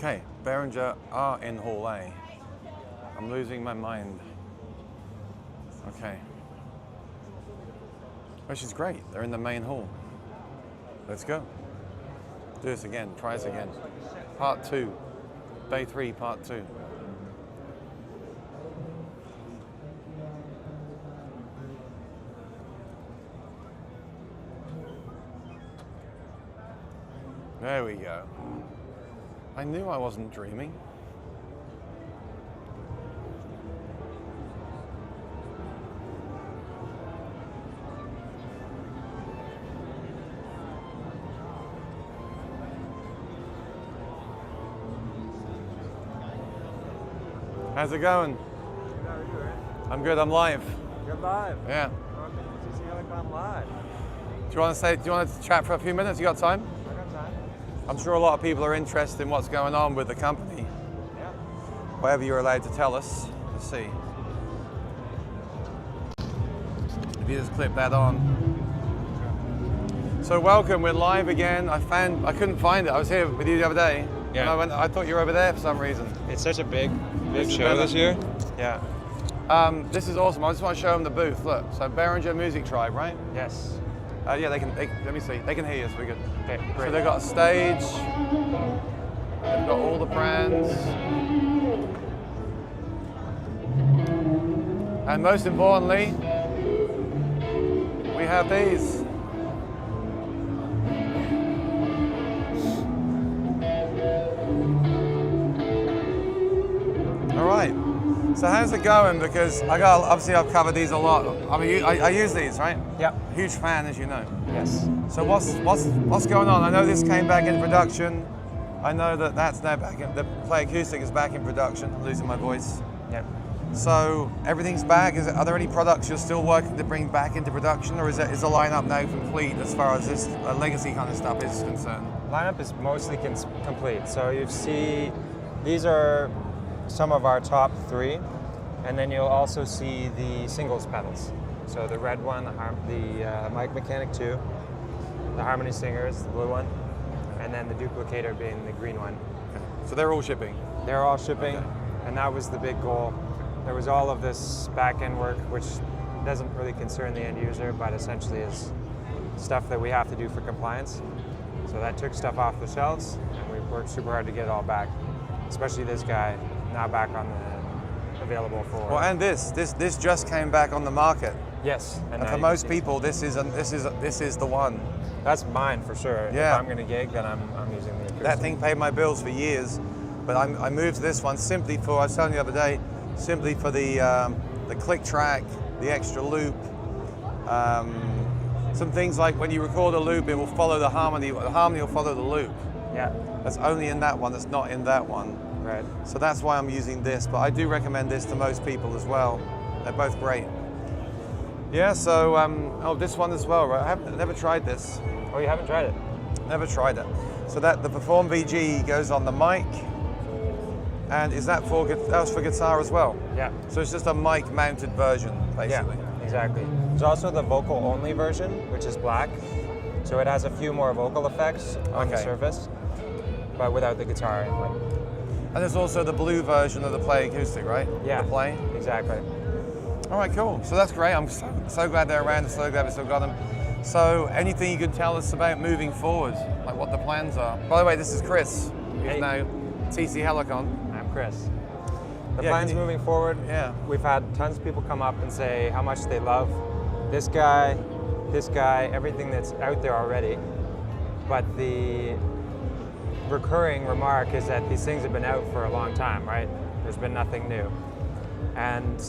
Okay, Behringer are in Hall A. I'm losing my mind. Okay. Which is great, they're in the main hall. Let's go. Do this again, try this again. Part 2, day 3, part 2. There we go. I knew I wasn't dreaming. How's it going? How are you, Aaron? I'm good, I'm live. You're live. Yeah. Welcome to TC Helicon live. Do you want to chat for a few minutes? You got time? I got time. I'm sure a lot of people are interested in what's going on with the company. Yeah. Whatever you're allowed to tell us. Let's see. If you just clip that on. So welcome, we're live again. I couldn't find it. I was here with you the other day. Yeah. And I thought you were over there for some reason. It's such a big This is show better. this year. Yeah. This is awesome. I just want to show them the booth. Look, so Behringer Music Tribe, right? Yes. Yeah, let me see. They can hear you, so we're good. Okay, So great. they've got a stage. They've got all the brands. And most importantly, we have these. All right. So how's it going? Because obviously I've covered these a lot. I mean, I use these, right? Yeah. Huge fan, as you know. Yes. So what's going on? I know this came back in production. I know that that's now back in, the Play Acoustic is back in production. I'm losing my voice. Yeah. So everything's back. Are there any products you're still working to bring back into production, or is the lineup now complete as far as this legacy kind of stuff is concerned? Lineup is mostly complete. So you see, these are some of our top 3, and then you'll also see the singles pedals. So the red one, the Mic Mechanic 2, the Harmony Singers, the blue one, and then the Duplicator being the green one. Okay. So they're all shipping? They're all shipping, Okay. and that was the big goal. There was all of this back-end work, which doesn't really concern the end user, but essentially is stuff that we have to do for compliance. So that took stuff off the shelves, and we worked super hard to get it all back, especially this guy, now back on the available for. Well, and this just came back on the market. Yes, And for most people, this is the one. That's mine for sure. Yeah. If I'm going to gig, then I'm using the acoustic. That thing paid my bills for years, but I moved to this one simply for, I was telling you the other day, simply for the click track, the extra loop. Some things like when you record a loop, it will follow the harmony. The harmony will follow the loop. Yeah. That's only in that one. That's not in that one. Right. So that's why I'm using this. But I do recommend this to most people as well. They're both great. Yeah. So oh, this one as well, right? I've never tried this. Oh, you haven't tried it? Never tried it. So that the Perform VG goes on the mic, and is that was for guitar as well? Yeah. So it's just a mic-mounted version, basically. Yeah, exactly. There's also the vocal-only version, which is black. So it has a few more vocal effects on the Okay. surface, but without the guitar input. And there's also the blue version of the Play Acoustic, right? Yeah. The Play. Exactly. All right, cool. So that's great. I'm so glad they're around. So glad we still got them. So anything you can tell us about moving forward, like what the plans are? By the way, this is Chris, who's Hey. now TC Helicon. I'm Chris. The Yeah, plans can you- moving forward, Yeah. we've had tons of people come up and say how much they love this guy, everything that's out there already. But the recurring remark is that these things have been out for a long time, right? There's been nothing new. And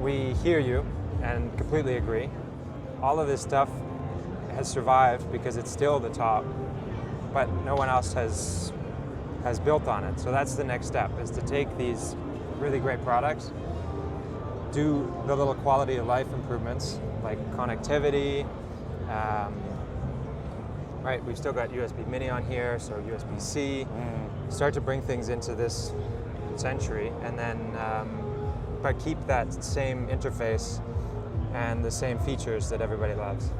we hear you and completely agree. All of this stuff has survived because it's still the top, but no one else has built on it. So that's the next step, is to take these really great products, do the little quality of life improvements like connectivity. Right, we've still got USB Mini on here, so USB-C. Start to bring things into this century, and then but keep that same interface and the same features that everybody loves.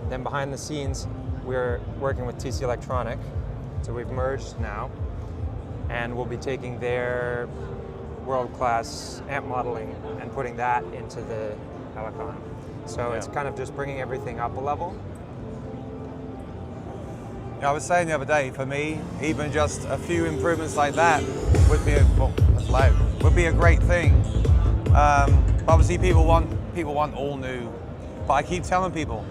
Then behind the scenes, we're working with TC Electronic, so we've merged now, and we'll be taking their world-class amp modeling and putting that into the Helicon. So it's kind of just bringing everything up a level. I was saying the other day, for me, even just a few improvements like that would be a great thing. Obviously, people want all new, but I keep telling people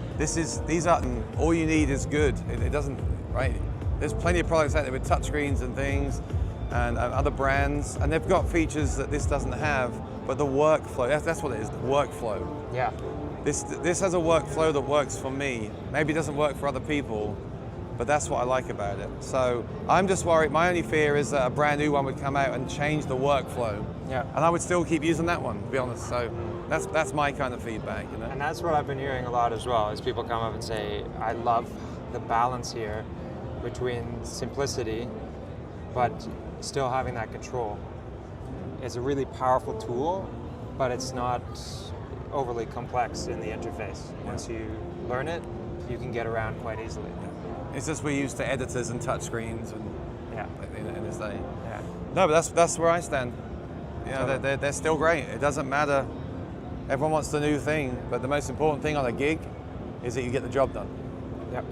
all you need is good. It doesn't, right? There's plenty of products out there with touchscreens and things, and other brands, and they've got features that this doesn't have. But the workflow, that's what it is. The workflow. Yeah. This has a workflow that works for me. Maybe it doesn't work for other people, but that's what I like about it. So I'm just worried, my only fear is that a brand new one would come out and change the workflow. Yeah. And I would still keep using that one, to be honest. So that's my kind of feedback, you know? And that's what I've been hearing a lot as well, is people come up and say, I love the balance here between simplicity, but still having that control. It's a really powerful tool, but it's not overly complex in the interface. Once you learn it, you can get around quite easily. It's just we're used to editors and touchscreens and in this day. Yeah. No, but that's where I stand. You know, they're still great. It doesn't matter. Everyone wants the new thing, but the most important thing on a gig is that you get the job done. Yep.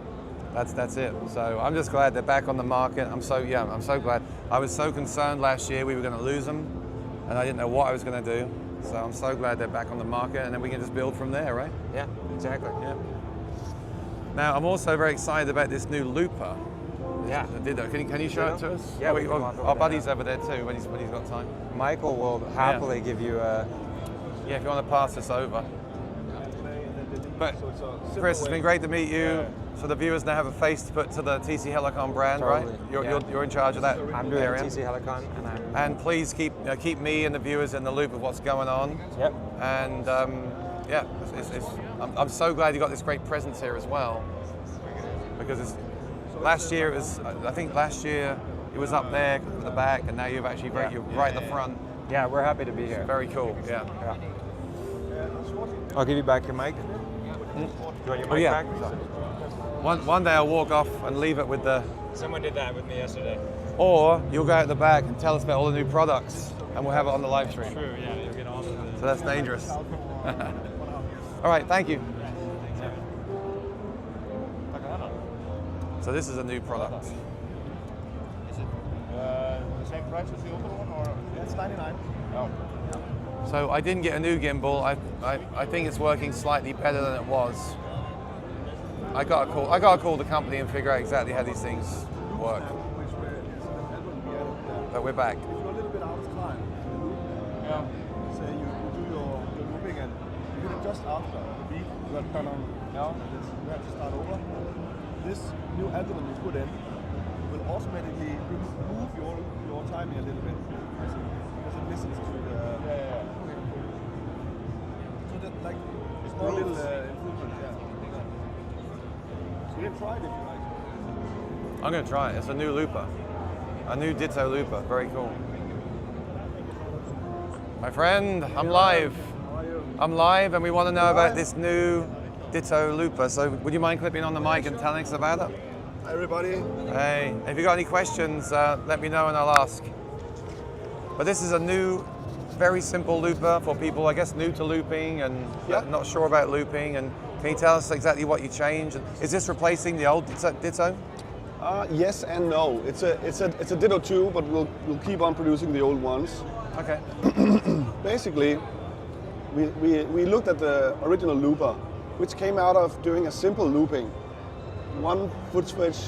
That's it. So I'm just glad they're back on the market. I'm so glad. I was so concerned last year we were going to lose them, and I didn't know what I was going to do. So I'm so glad they're back on the market, and then we can just build from there, right? Yeah, exactly. Yeah. Now I'm also very excited about this new looper. Yeah. The Ditto. Can you show it to us? Yeah, our buddy's over there too when he's got time. Michael will happily give you a. Yeah, if you want to pass this over. But Chris, it's been great to meet you. Yeah. So the viewers now have a face to put to the TC Helicon brand, Totally. right? You're in charge of that. I'm doing area. TC Helicon, and please keep me and the viewers in the loop of what's going on. Yep. And I'm so glad you got this great presence here as well, because last year it was up there at the back, and now you're right at the front. Yeah, we're happy to be here. Very cool. Yeah. I'll give you back your mic. Do you want your mic back? One day I'll walk off and leave it with the. Someone did that with me yesterday. Or you'll go out the back and tell us about all the new products, and we'll have it on the live stream. True. Yeah, you'll get on with it. So that's dangerous. All right, thank you. So this is a new product. Is it the same price as the older one, or it's 99? Oh. So I didn't get a new gimbal. I think it's working slightly better than it was. I got to call the company and figure out exactly how these things work. But we're back. If you're a little bit out of time, say you do your looping and you hit it just after the beat, you have to turn on now, you have to start over. This new algorithm you put in will automatically move your timing a little bit because it listens to the. So that like small little improvements, So you can try it if you like. I'm going to try it. It's a new looper. A new Ditto looper. Very cool. My friend, I'm live. How are you? I'm live, and we want to know about this new Ditto looper. So would you mind clipping on the mic and telling us about it? Hi everybody. Hey, if you got any questions, let me know and I'll ask. But this is a new, very simple looper for people, I guess, new to looping and not sure about looping. And can you tell us exactly what you changed? Is this replacing the old Ditto? Yes and no. It's a Ditto 2, but we'll keep on producing the old ones. Okay. Basically, we looked at the original looper, which came out of doing a simple looping. One foot switch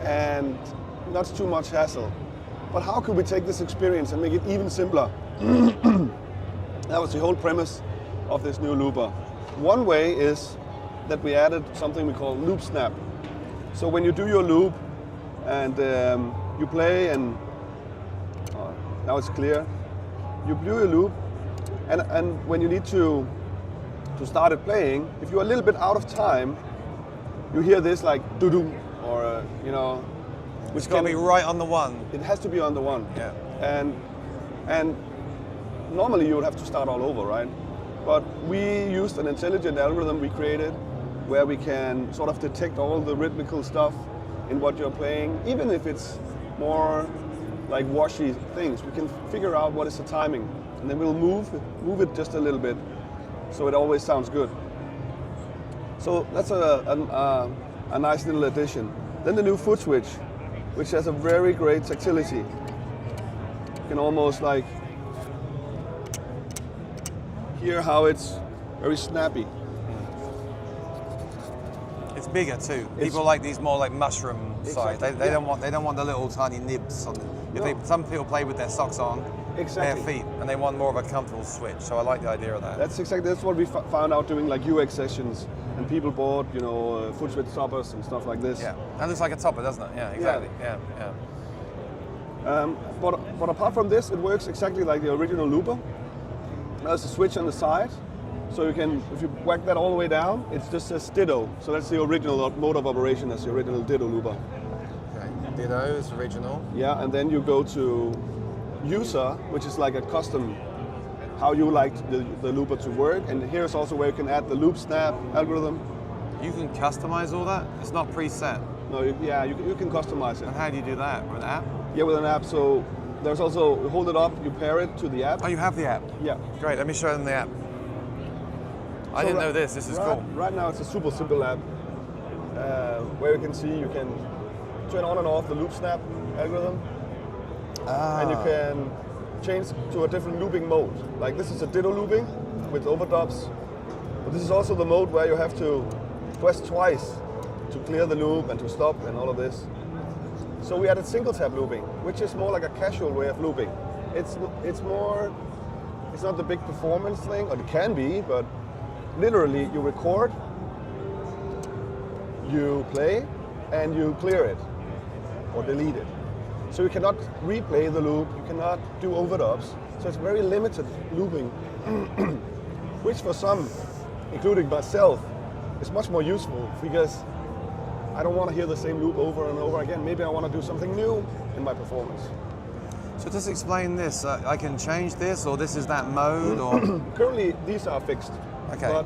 and not too much hassle. But how could we take this experience and make it even simpler? That was the whole premise of this new looper. One way is that we added something we call loop snap. So when you do your loop and you play and now it's clear, you do your loop and when you need to start it playing, if you're a little bit out of time, you hear this like doo-doo or It's got to be right on the one. It has to be on the one. Yeah. And normally you would have to start all over, right? But we used an intelligent algorithm we created where we can sort of detect all the rhythmical stuff in what you're playing, even if it's more like washy things. We can figure out what is the timing, and then we'll move it just a little bit, so it always sounds good. So that's a nice little addition. Then the new foot switch, which has a very great tactility. You can almost like hear how it's very snappy. It's bigger too. People like these more like mushroom size. They don't want the little tiny nibs on them. Some people play with their socks on bare feet, and they want more of a comfortable switch. So I like the idea of that. That's what we found out doing like UX sessions, and people bought foot switch toppers and stuff like this. Yeah, that looks like a topper, doesn't it? Yeah, exactly. Yeah. But apart from this, it works exactly like the original looper. There's a switch on the side, so you can, if you whack that all the way down, it just says Ditto. So that's the original mode of operation. That's the original Ditto looper. Okay. Ditto is original. Yeah, and then you go to user, which is like a custom, how you like the looper to work. And here's also where you can add the loop snap algorithm. You can customize all that? It's not preset? No, you can customize it. And how do you do that? With an app? Yeah, with an app. So there's also, you hold it up, you pair it to the app. Oh, you have the app? Yeah. Great, let me show them the app. I didn't know this is cool. Right now it's a super simple app where you can see you can turn on and off the loop snap algorithm. And you can change to a different looping mode. Like this is a Ditto looping with overdubs. But this is also the mode where you have to press twice to clear the loop and to stop and all of this. So we added single tap looping, which is more like a casual way of looping. It's not the big performance thing, or it can be, but literally you record, you play, and you clear it or delete it. So you cannot replay the loop, you cannot do overdubs. So it's very limited looping, which for some, including myself, is much more useful because I don't want to hear the same loop over and over again. Maybe I want to do something new in my performance. So just explain this. I can change this, or this is that mode, or? Currently, these are fixed. Okay. But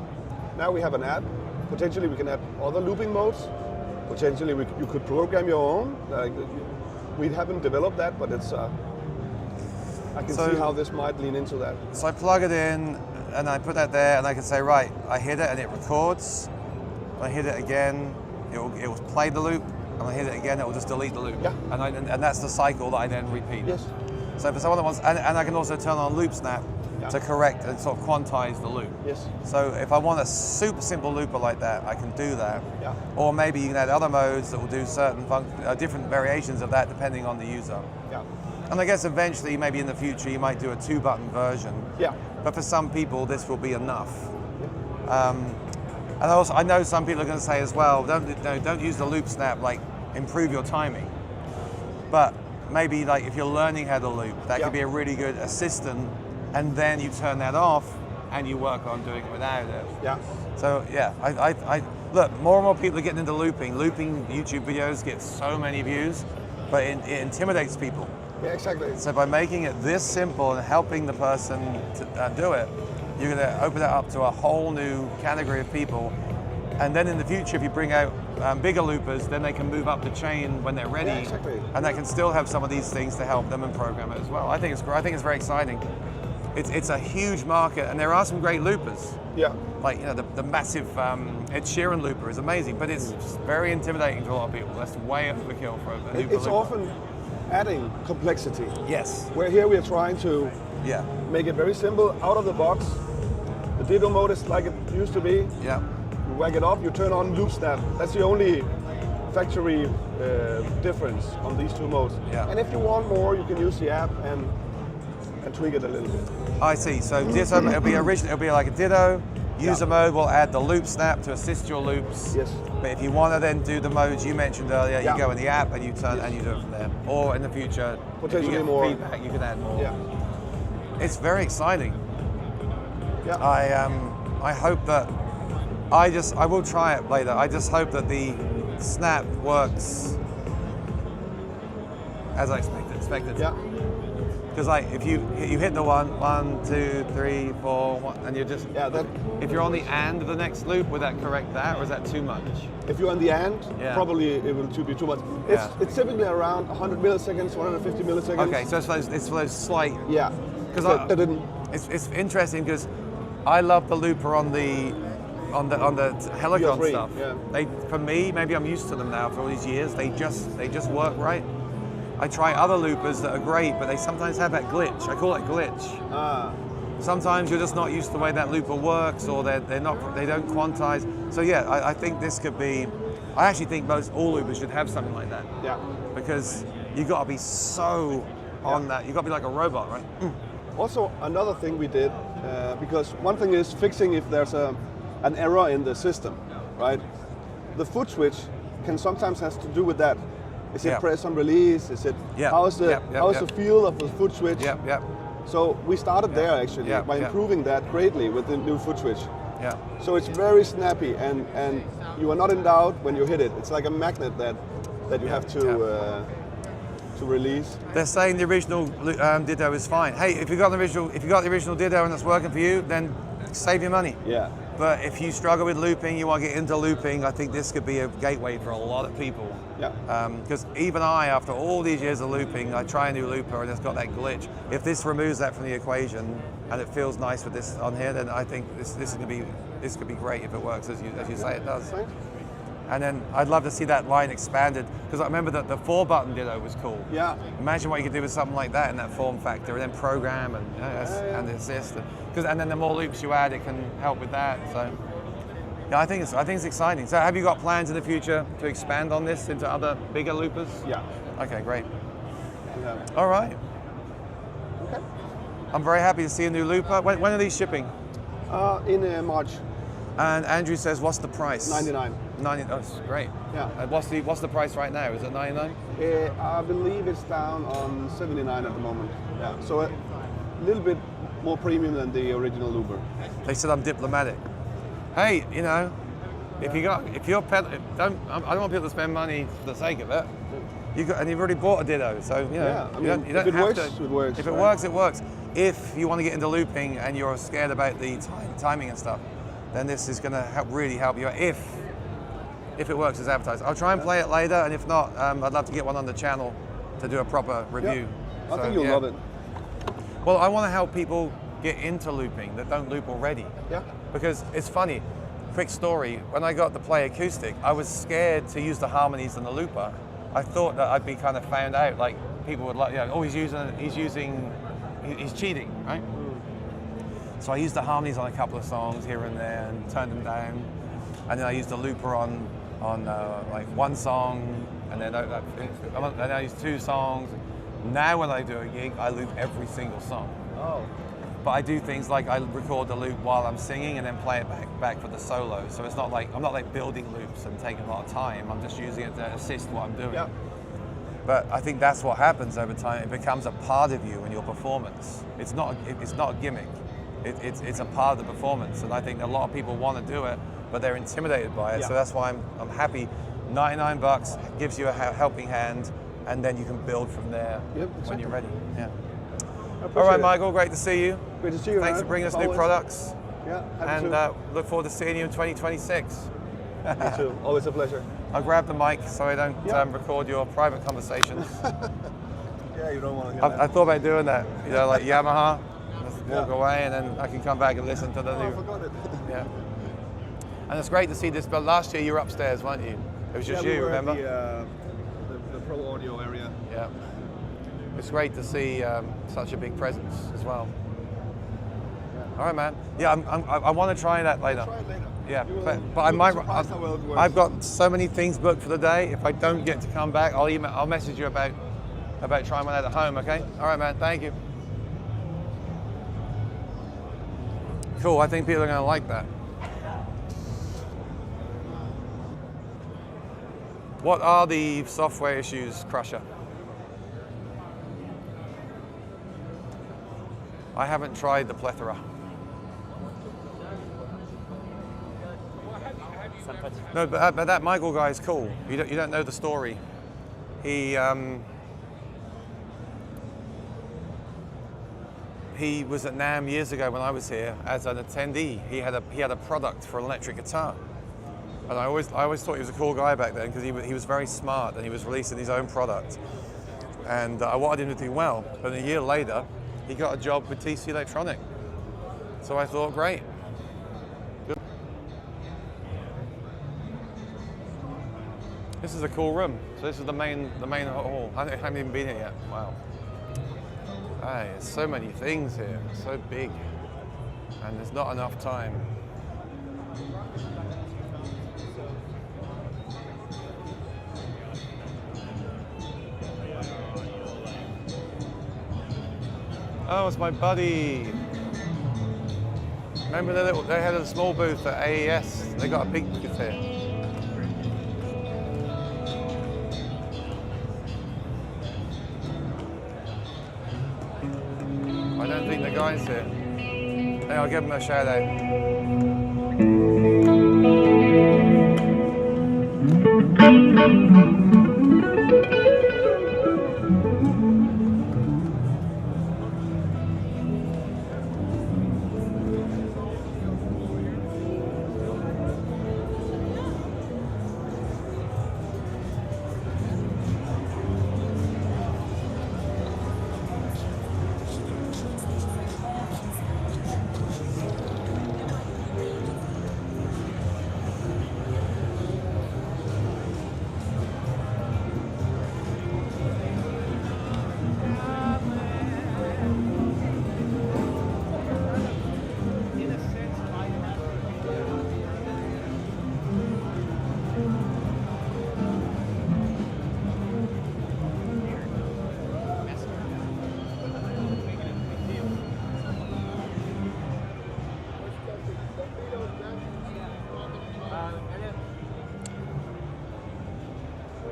now we have an app. Potentially, we can add other looping modes. Potentially, you could program your own. We haven't developed that, but it's. I can see how this might lean into that. So I plug it in, and I put that there, and I can say, right, I hit it, and it records. I hit it again. It will play the loop, and I hit it again, it will just delete the loop. Yeah. And that's the cycle that I then repeat. Yes. So for someone that wants, and I can also turn on loop snap to correct and sort of quantize the loop. Yes. So if I want a super simple looper like that, I can do that. Yeah. Or maybe you can add other modes that will do certain different variations of that depending on the user. Yeah. And I guess eventually, maybe in the future, you might do a 2-button version. Yeah. But for some people, this will be enough. And also, I know some people are going to say as well, don't use the loop snap, like improve your timing. But maybe like if you're learning how to loop, that could be a really good assistant, and then you turn that off and you work on doing it without it. Yeah. So yeah, I look, more and more people are getting into looping. Looping YouTube videos get so many views, but it intimidates people. Yeah, exactly. So by making it this simple and helping the person to do it, you're going to open it up to a whole new category of people. And then in the future, if you bring out bigger loopers, then they can move up the chain when they're ready. Yeah, exactly. And they can still have some of these things to help them and program it as well. I think it's very exciting. It's a huge market, and there are some great loopers. Yeah. Like the massive Ed Sheeran looper is amazing, but it's very intimidating to a lot of people. That's way overkill for a looper. It's often adding complexity. Yes. Where here we are trying to make it very simple, out of the box. The Ditto mode is like it used to be. Yeah. You whack it up, you turn on loop snap. That's the only factory difference on these two modes. Yeah. And if you want more, you can use the app and tweak it a little bit. I see. So Ditto, it'll be original. It'll be like a Ditto. User mode will add the loop snap to assist your loops. Yes. But if you want to then do the modes you mentioned earlier, you go in the app and you turn and you do it from there. Or in the future, potentially if you get more feedback, you can add more. Yeah. It's very exciting. Yeah. I hope that I will try it later. I just hope that the snap works as I expected. Yeah. Because like if you hit the 1, 2, 3, 4, 1, and you're just if you're on the and of the next loop, would that correct that, or is that too much? If you're on the end, probably it will be too much. It's typically around 100 milliseconds, 150 milliseconds. Okay, so it's for those slight. Yeah. Because it's interesting because I love the looper on the Helicon PS3, stuff. yeah. For me, maybe I'm used to them now for all these years. They just work right. I try other loopers that are great, but they sometimes have that glitch. I call it glitch. Sometimes you're just not used to the way that looper works, or they don't quantize. So yeah, I think this could be. I actually think all loopers should have something like that. Yeah. Because you got to be so on that. You got to be like a robot, right? Also, another thing we did, because one thing is fixing if there's an error in the system, right? The foot switch can sometimes has to do with that. Is it press on release? Is it how's the feel of the foot switch? So we started there actually by improving that greatly with the new foot switch. Yeah. So it's very snappy, and you are not in doubt when you hit it. It's like a magnet that you have to release. They're saying the original Ditto is fine. Hey, if you got the original Ditto and it's working for you, then save your money. Yeah. But if you struggle with looping, you want to get into looping, I think this could be a gateway for a lot of people. Yeah. Because even I, after all these years of looping, I try a new looper and it's got that glitch. If this removes that from the equation and it feels nice with this on here, then I think this could be great if it works as you say it does. Right. And then I'd love to see that line expanded, because I remember that the 4-button Ditto was cool. Yeah. Imagine what you could do with something like that in that form factor, and then program and assist. And then the more loops you add, it can help with that. So yeah, I think it's exciting. So have you got plans in the future to expand on this into other bigger loopers? Yeah. Okay, great. Yeah. All right. Okay. I'm very happy to see a new looper. When are these shipping? In March. And Andrew says, what's the price? 99. 90. Oh, that's great. Yeah. What's the price right now? Is it 99? I believe it's down on 79 at the moment. Yeah. So a little bit more premium than the original looper. They said I'm diplomatic. Hey, you know, I don't want people to spend money for the sake of it. And you've already bought a Ditto, so you know, you don't if it have works, to. it works. If it works, it works. If you want to get into looping and you're scared about the timing and stuff, then this is going to really help you. If it works as advertised, I'll try and play it later, and if not, I'd love to get one on the channel to do a proper review. I think you'll love it. Well, I want to help people get into looping that don't loop already. Yeah. Because it's funny. Quick story. When I got the Play Acoustic, I was scared to use the harmonies in the looper. I thought that I'd be kind of found out, like people would like, oh, he's cheating, right? So I used the harmonies on a couple of songs here and there and turned them down. And then I used the looper on like one song, and then I used 2 songs. Now when I do a gig, I loop every single song. Oh. But I do things like I record the loop while I'm singing and then play it back for the solo. So it's not like, I'm not like building loops and taking a lot of time. I'm just using it to assist what I'm doing. Yeah. But I think that's what happens over time. It becomes a part of you in your performance. It's not a gimmick. It's a part of the performance. And I think a lot of people want to do it, but they're intimidated by it. Yeah. So that's why I'm happy. $99 gives you a helping hand, and then you can build from there when you're ready. Yeah. All right, Michael, great to see you. Great to see you. Thanks for bringing us new products. Yeah, and look forward to seeing you in 2026. Me too. Always a pleasure. I'll grab the mic so I don't record your private conversations. Yeah, you don't want to hear that. I thought about doing that, you know, like Yamaha. Just walk away, and then I can come back and listen to the new. I forgot it. Yeah. And it's great to see this. But last year you were upstairs, weren't you? It was just you, remember? The pro audio area. Yeah. It's great to see such a big presence as well. All right, man. Yeah, I want to try that later. Try it later. Yeah, but I might. I've got so many things booked for the day. If I don't get to come back, I'll message you about trying one out at home. Okay. All right, man. Thank you. Cool. I think people are going to like that. What are the software issues, Crusher? I haven't tried the plethora. No, but that Michael guy is cool. You don't know the story. He he was at NAMM years ago when I was here as an attendee. He had a product for an electric guitar. And I always thought he was a cool guy back then because he was very smart and he was releasing his own product. And I wanted him to do well. But a year later, he got a job with TC Electronic. So I thought, great. Good. This is a cool room. So this is the main hall. I haven't even been here yet. Wow. Hey, there's so many things here. It's so big. And there's not enough time. Oh, it's my buddy. Remember they had a small booth at AES? They got a big booth here. I don't think the guy's here. Hey, I'll give him a shout out.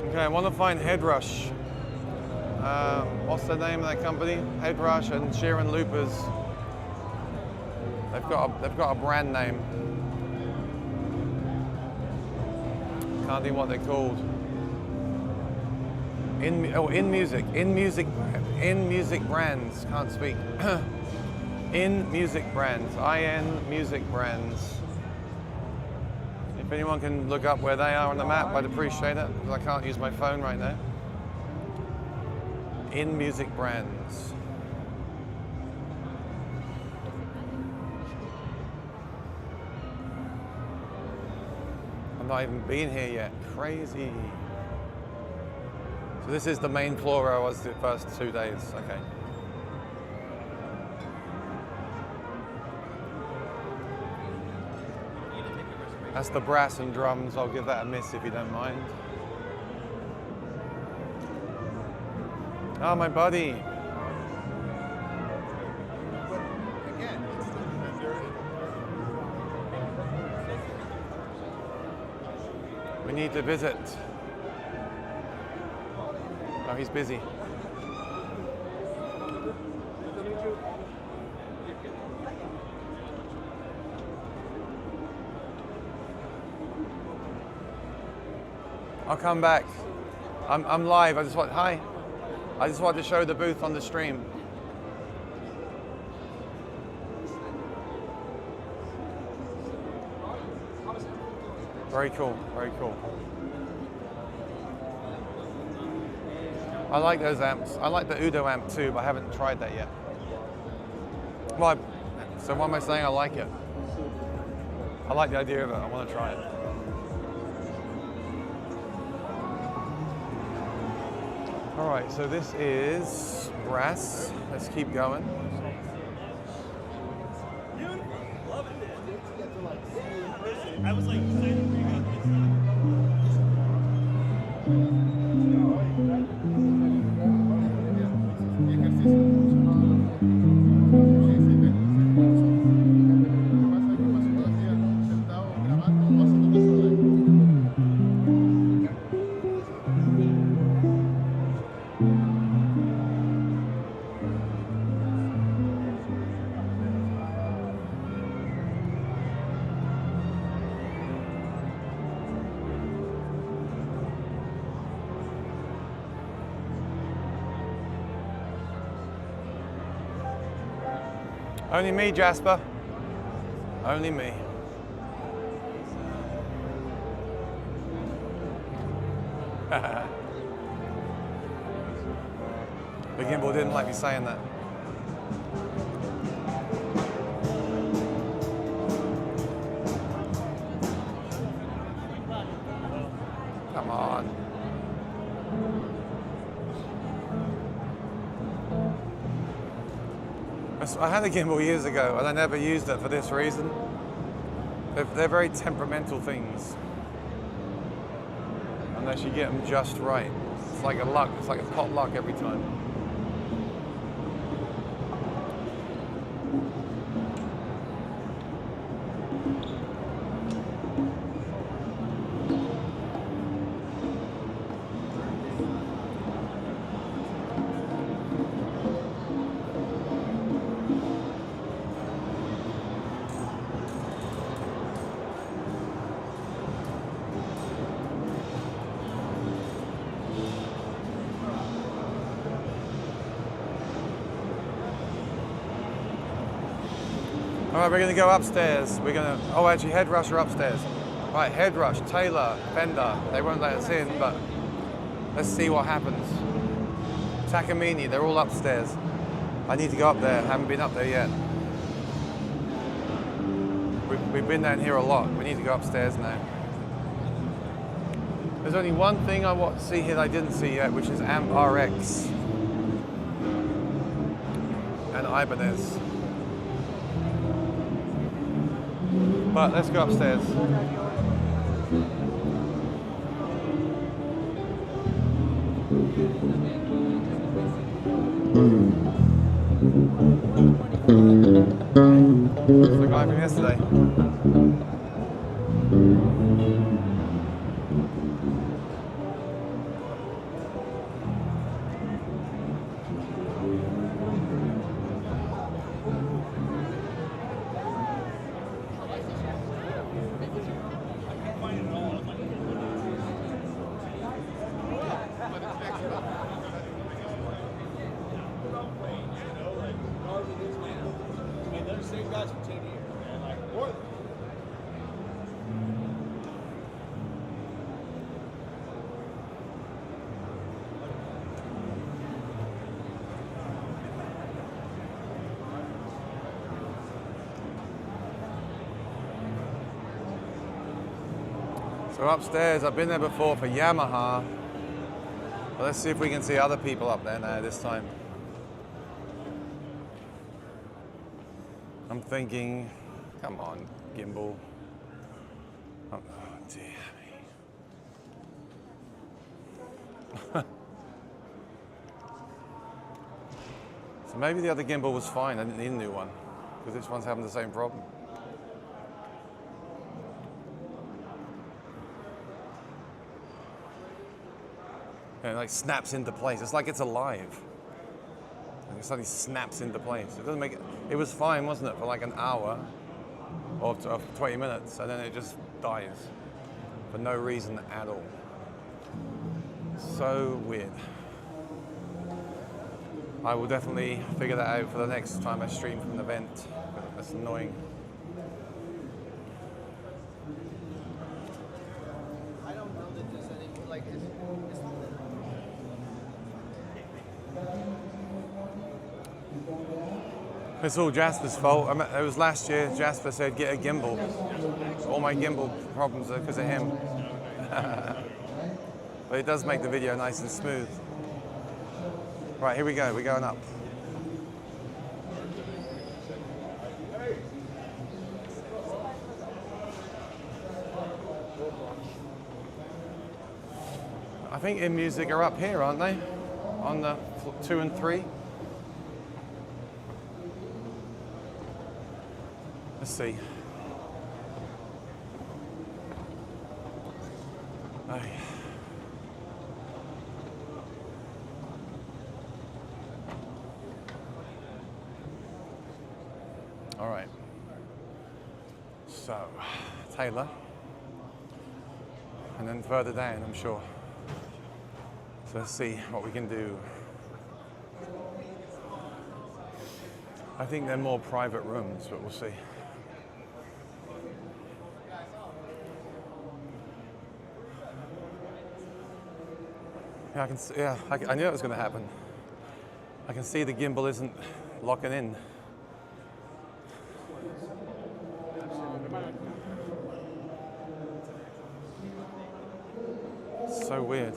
Okay, I want to find Headrush. What's the name of that company? Headrush and Sheeran Loopers. They've got a brand name. Can't think what they're called. In music brands. Can't speak. In music brands. IN music brands. If anyone can look up where they are on the map, I'd appreciate it, because I can't use my phone right now. In music brands. I've not even been here yet. Crazy. So this is the main floor where I was the first 2 days. Okay. That's the brass and drums. I'll give that a miss if you don't mind. Oh, my buddy. We need to visit. Oh, he's busy. I'll come back. I'm live. I just wanted to show the booth on the stream. Very cool. Very cool. I like those amps. I like the Udo amp too, but I haven't tried that yet. Well, so what am I saying? I like it. I like the idea of it. I want to try it. All right, so this is brass. Let's keep going. I was like, Only me, Jasper. Only me. The gimbal didn't like me saying that. Come on. I had a gimbal years ago and I never used it for this reason. They're very temperamental things. Unless you get them just right. It's like a luck, it's like a pot luck every time. All right, we're gonna go upstairs. Oh, actually, Head Rush are upstairs. All right, Head Rush, Taylor, Fender, they won't let us in, but let's see what happens. Takamine, they're all upstairs. I need to go up there, haven't been up there yet. We've been down here a lot. We need to go upstairs now. There's only one thing I want to see here that I didn't see yet, which is Amp RX and Ibanez. But let's go upstairs. It's the guy from yesterday. So upstairs, I've been there before for Yamaha. But let's see if we can see other people up there now this time. I'm thinking, come on, gimbal. Oh, dear me. So maybe the other gimbal was fine, I didn't need a new one, because this one's having the same problem. And it like snaps into place. It's like it's alive. And it suddenly snaps into place. It doesn't make it. It was fine, wasn't it, for like an hour or 20 minutes, and then it just dies for no reason at all. So weird. I will definitely figure that out for the next time I stream from an event. That's annoying. I don't know that there's any like it's It's all Jasper's fault. It was last year, Jasper said, get a gimbal. All my gimbal problems are because of him. But it does make the video nice and smooth. Right, here we go, we're going up. I think In Music are up here, aren't they? On the 2 and 3. Let's see. Oh. All right. So, Taylor. And then further down, I'm sure. So let's see what we can do. I think they're more private rooms, but we'll see. Yeah, I can see, yeah, I knew it was going to happen. I can see the gimbal isn't locking in. So weird.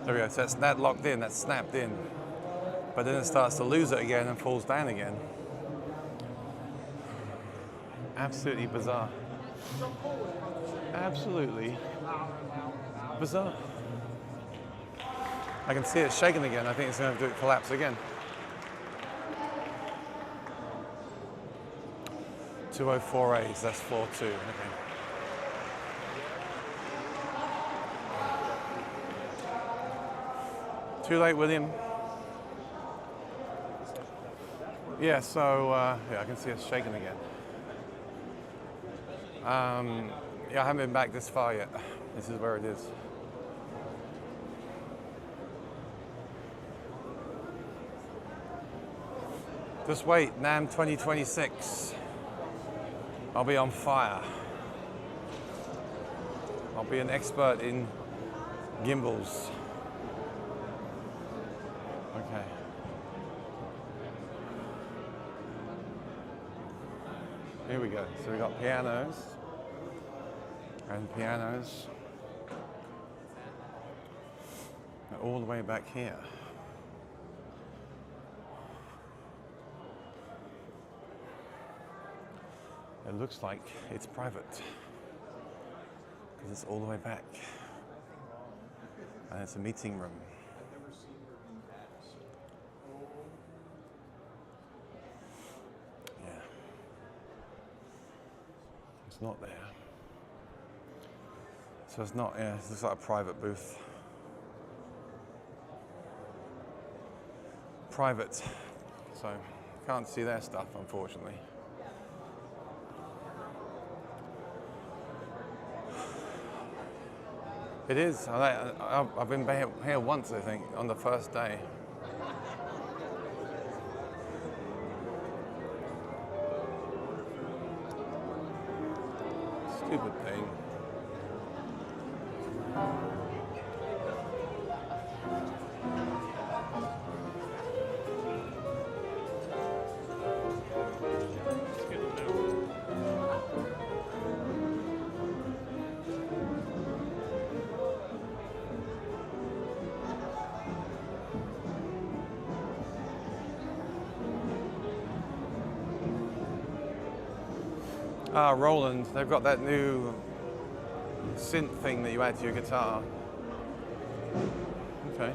There we go, so that's locked in, that's snapped in. But then it starts to lose it again and falls down again. Absolutely bizarre. Absolutely bizarre. I can see it shaking again. I think it's going to do it collapse again. 204As, that's floor 2. Okay. Too late, William. Yeah, so yeah, I can see us shaking again. Yeah, I haven't been back this far yet. This is where it is. Just wait, NAMM 2026. I'll be on fire. I'll be an expert in gimbals. Okay. Here we go. So we got pianos and pianos. They're all the way back here. It looks like it's private because it's all the way back. And it's a meeting room. Yeah. It's not there. So it's not, yeah, it's just like a private booth. Private. So can't see their stuff, unfortunately. It is. I've been here once, I think, on the first day. Stupid thing. Roland, they've got that new synth thing that you add to your guitar. Okay.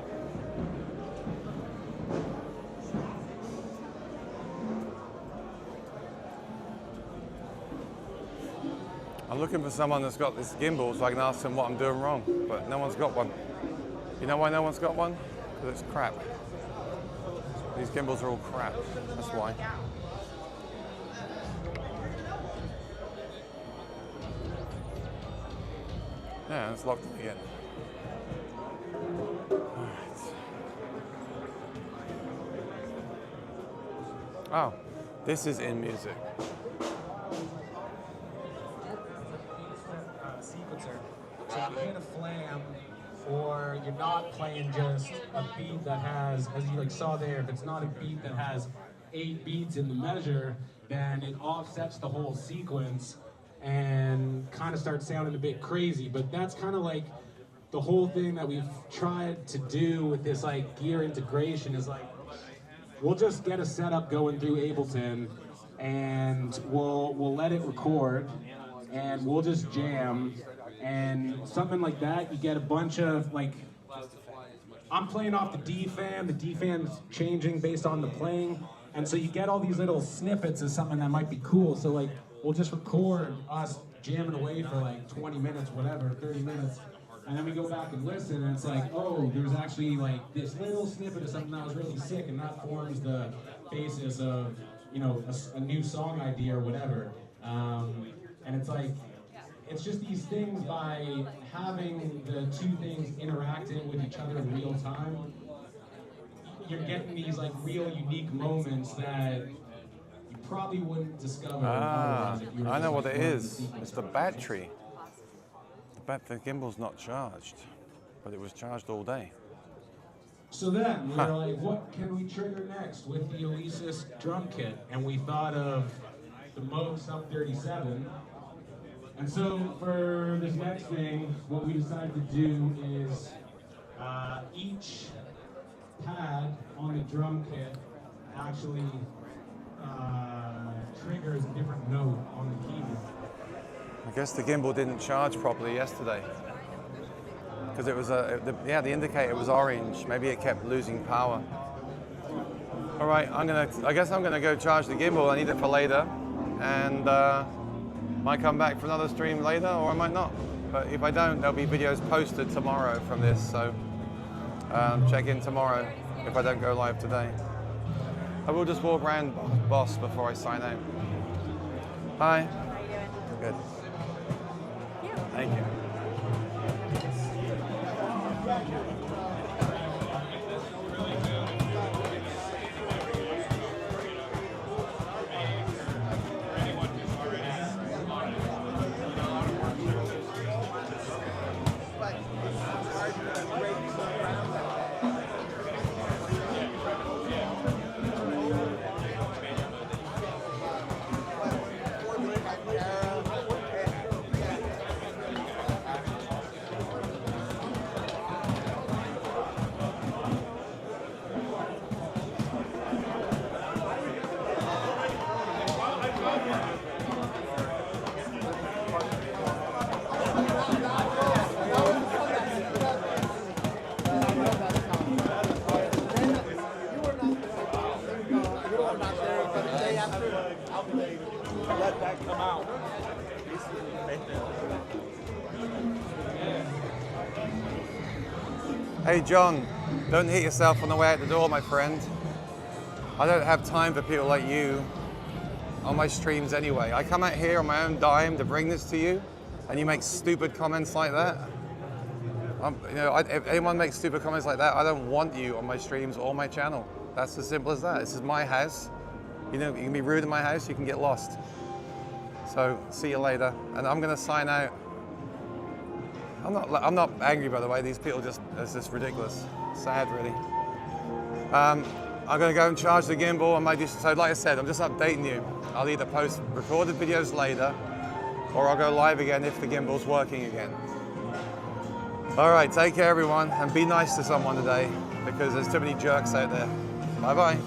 I'm looking for someone that's got this gimbal so I can ask them what I'm doing wrong, but no one's got one. You know why no one's got one? Because it's crap. These gimbals are all crap, that's why. Yeah, it's locked in again. All right. Oh, this is in music. Sequencer. So you hit a flam, or you're not playing just a beat that has, as you saw there, if it's not a beat that has 8 beats in the measure, then it offsets the whole sequence and kind of starts sounding a bit crazy. But that's kind of like the whole thing that we've tried to do with this gear integration is we'll just get a setup going through Ableton and we'll let it record and we'll just jam, and something like that, you get a bunch of I'm playing off the DFAM, the DFAM's changing based on the playing, and so you get all these little snippets of something that might be cool. So we'll just record us jamming away for 20 minutes, whatever, 30 minutes, and then we go back and listen, and it's oh, there's actually this little snippet of something that was really sick, and that forms the basis of, a new song idea or whatever. And it's it's just these things, by having the two things interacting with each other in real time, you're getting these like real unique moments that you probably wouldn't discover otherwise if you were I know just, what like, it running the is. sequence It's the of battery. The gimbal's not charged, but it was charged all day. So then we were like, what can we trigger next with the Alesis drum kit? And we thought of the Moog Sub 37. And so for this next thing, what we decided to do is each pad on the drum kit actually triggers a different note on the keyboard. I guess the gimbal didn't charge properly yesterday because it was the indicator was orange. Maybe it kept losing power. All right, I guess I'm gonna go charge the gimbal. I need it for later, and might come back for another stream later, or I might not. But if I don't, there'll be videos posted tomorrow from this. So check in tomorrow if I don't go live today. I will just walk around Boss before I sign out. Hi. How are you doing? Good. Thank you. Let that come out. Hey John, don't hit yourself on the way out the door, my friend. I don't have time for people like you on my streams anyway. I come out here on my own dime to bring this to you, and you make stupid comments like that. If anyone makes stupid comments like that, I don't want you on my streams or my channel. That's as simple as that. This is my house. You can be rude in my house, you can get lost. So see you later, and I'm gonna sign out. I'm not angry, by the way. These people it's just ridiculous. Sad, really. I'm gonna go and charge the gimbal. So like I said, I'm just updating you. I'll either post recorded videos later, or I'll go live again if the gimbal's working again. All right, take care everyone, and be nice to someone today, because there's too many jerks out there. Bye-bye.